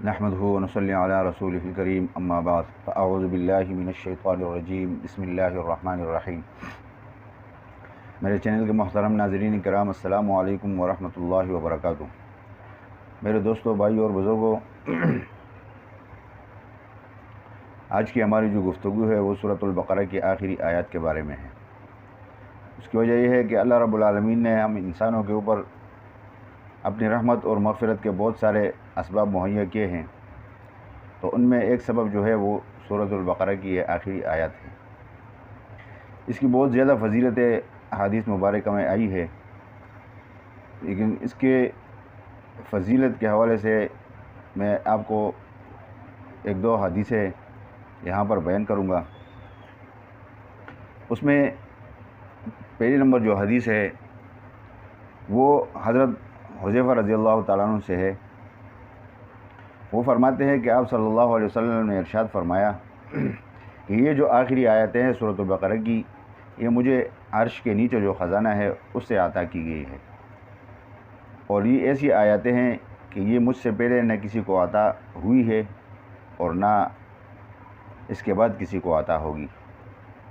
नहमदुहु व नसल्ली अला रसूलिहिल करीम अम्मा बाद फ़अऊज़ु बिल्लाहि मिनश्शैतानिर्रजीम बिस्मिल्लाहिर्रहमानिर्रहीम। मेरे चैनल के मोहतरम नाज़रीन किराम अस्सलामु अलैकुम व रहमतुल्लाहि व बरकातुहू। मेरे दोस्तों, भाइयों और बुज़ुर्गों, आज की हमारी जो गुफ्तगू है वो सूरतुल बक़रा की आखिरी आयत के बारे में है। उसकी वजह यह है कि अल्लाह रब्बुल आलमीन ने हम इंसानों के ऊपर अपनी रहमत और मग़फ़िरत के बहुत सारे असबाब मुहैया किए हैं, तो उनमें एक सबब जो है वो सूरतुल बक़रा की ये आखिरी आयत है। इसकी बहुत ज़्यादा फ़जीलतें हदीस मुबारक में आई है, लेकिन इसके फ़जीलत के हवाले से मैं आपको एक दो हदीसें यहाँ पर बयान करूँगा। उसमें पहली नंबर जो हदीस है वो हज़रत हुज़ैफ़ा रज़ियल्लाहु ताला अन्हु से है। वो फरमाते हैं कि आप सल्लल्लाहु अलैहि वसल्लम ने इरशाद फरमाया कि ये जो आखिरी आयतें हैं सूरतुल बक़रा की, ये मुझे अर्श के नीचे जो ख़ज़ाना है उससे अता की गई है, और ये ऐसी आयतें हैं कि ये मुझसे पहले न किसी को अता हुई है और ना इसके बाद किसी को अता होगी।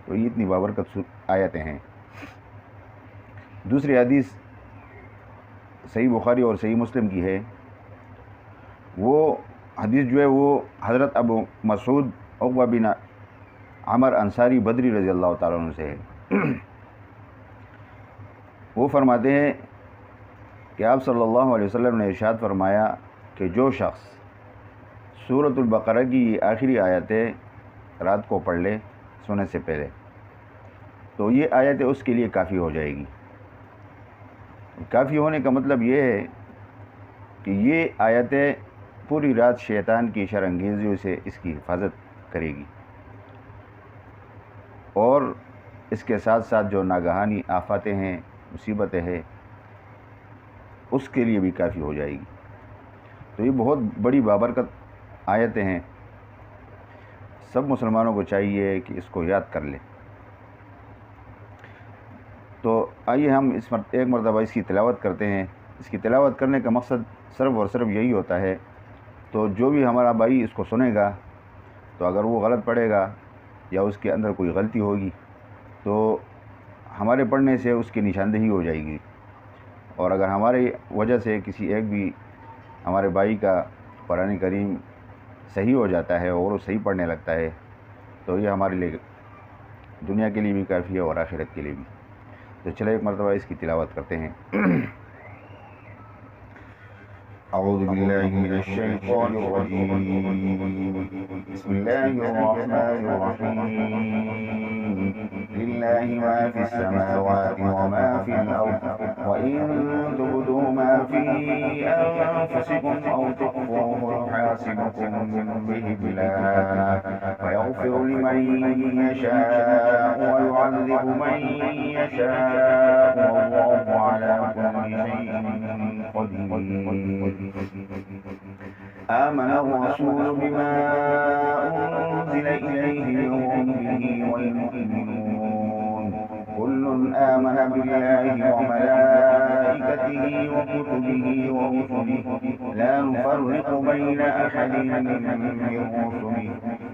तो ये इतनी बाबरकत आयतें हैं। दूसरी हदीस सही बुखारी और सही मुस्लिम की है। वो हदीस जो है वो हज़रत अबू मसूद उक़बा बिन अमर अंसारी बदरी रज़ियल्लाहु ताला अन्हु से है। वो फरमाते हैं कि आप सल्लल्लाहु अलैहि वसल्लम ने इरशाद फरमाया कि जो शख्स सूरतुल बक़रा की आखिरी आयतें रात को पढ़ ले सोने से पहले, तो ये आयतें उसके लिए काफ़ी हो जाएगी। काफ़ी होने का मतलब ये है कि ये आयतें पूरी रात शैतान की शरअंगेज़ियों से इसकी हिफाजत करेगी, और इसके साथ साथ जो नागहानी आफ़ातें हैं, मुसीबतें हैं, उसके लिए भी काफ़ी हो जाएगी। तो ये बहुत बड़ी बाबरकत आयतें हैं। सब मुसलमानों को चाहिए कि इसको याद कर लें। तो आइए हम एक मरतबा इसकी तिलावत करते हैं। इसकी तिलावत करने का मकसद सिर्फ़ और सिर्फ यही होता है, तो जो भी हमारा भाई इसको सुनेगा, तो अगर वो गलत पढ़ेगा या उसके अंदर कोई गलती होगी तो हमारे पढ़ने से उसकी निशानदेही हो जाएगी, और अगर हमारी वजह से किसी एक भी हमारे भाई का कुरान करीम सही हो जाता है और वो सही पढ़ने लगता है, तो ये हमारे लिए दुनिया के लिए भी काफ़ी है और आखिरत के लिए भी। तो चलो एक मरतबा इसकी तिलावत करते हैं। अऊज़ु बिल्लाहि मिनश शैतानिर रजीम। बिस्मिल्लाहिर रहमानिर रहीम। लिल्लाहि मा फिस समावाति व मा फिल अर्द व इन तुबदू मा फी अनफुसिकुम औ तुख्फूहु युहासिबुकुम बिहि बिल्लाह फयग़फिरु लिमन यशाअ व यु'अज़्ज़िबु मन यशाअ वल्लाहु अला कुल्ली शैइन क़दीर। آمن الرسول بما أنزل إليه من ربه والمؤمنون كل آمن بالله وملائكته وكتبه ورسله لا نفرق بين أحد من رسله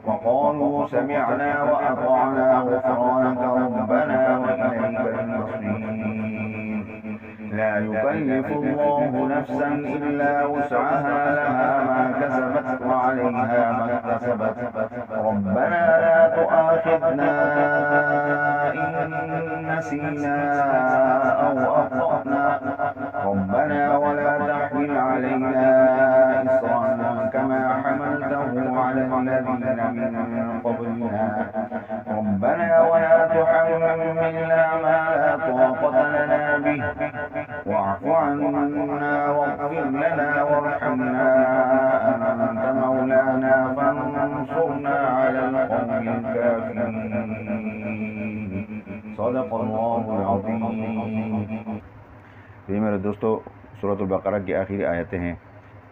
وقالوا سمعنا وأطعنا غفرانك ربنا وإليك المصير. لا يكلف الله نفسا إلا وسعها لها ما كسبت وعليها ما اكتسبت ربنا لا تؤاخذنا إن نسينا أو أخطأنا ربنا ولا تحمل علينا إصرا كما حملته على الذين من قبلنا ربنا ولا تحملنا ما لا طاقة لنا به واعف عنا واغفر لنا وارحمنا أنت مولانا فانصرنا على القوم الكافرين. صدق الله العظيم. یہ میرے دوستو سورۃ البقرہ کی آخری آیتیں ہیں۔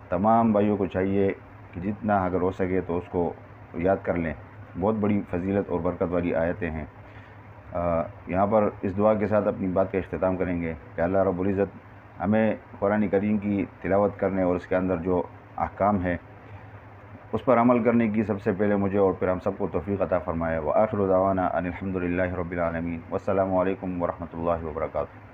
تمام بھائیوں کو چاہیے کہ جتنا اگر ہو سکے تو اس کو یاد کر لیں۔ بہت بڑی فضیلت اور برکت والی آیتیں ہیں۔ یہاں پر اس دعا کے ساتھ اپنی بات کا اختتام کریں گے کہ اللہ رب العزت ہمیں قرآن کریم کی تلاوت کرنے اور اس کے اندر جو احکام ہیں اس پر عمل کرنے کی سب سے پہلے مجھے اور پھر ہم سب کو توفیق عطا فرمائے۔ وآخر دعوانا ان الحمد للہ رب العالمین۔ والسلام علیکم ورحمۃ اللہ وبرکاتہ۔